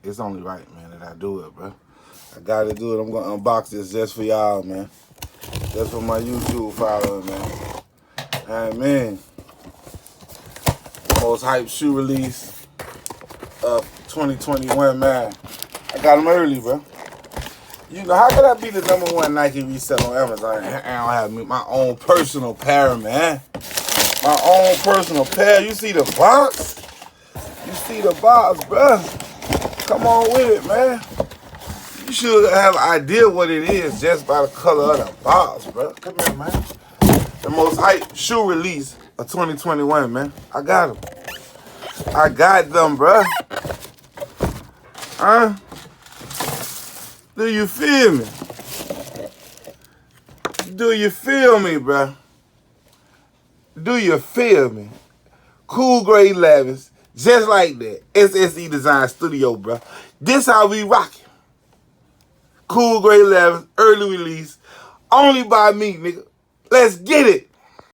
it's only right, man, that I do it, bro. I gotta do it. I'm gonna unbox this just for y'all, man. Just for my YouTube followers, man. And man, the most hyped shoe release of 2021, man. I got them early, bro. You know, how could I be the #1 Nike resell on Amazon and I don't have my own personal pair, man? My own personal pair. You see the box? You see the box, bro? Come on with it, man. You should have an idea what it is just by the color of the box, bro. Come here, man. The most hyped shoe release of 2021, man. I got them. I got them, bro. Huh? Do you feel me? Do you feel me, bro? Do you feel me? Cool Grey 11s, just like that. SSE Design Studio, bro. This how we rockin'. Cool Grey 11s, early release, only by me, nigga. Let's get it.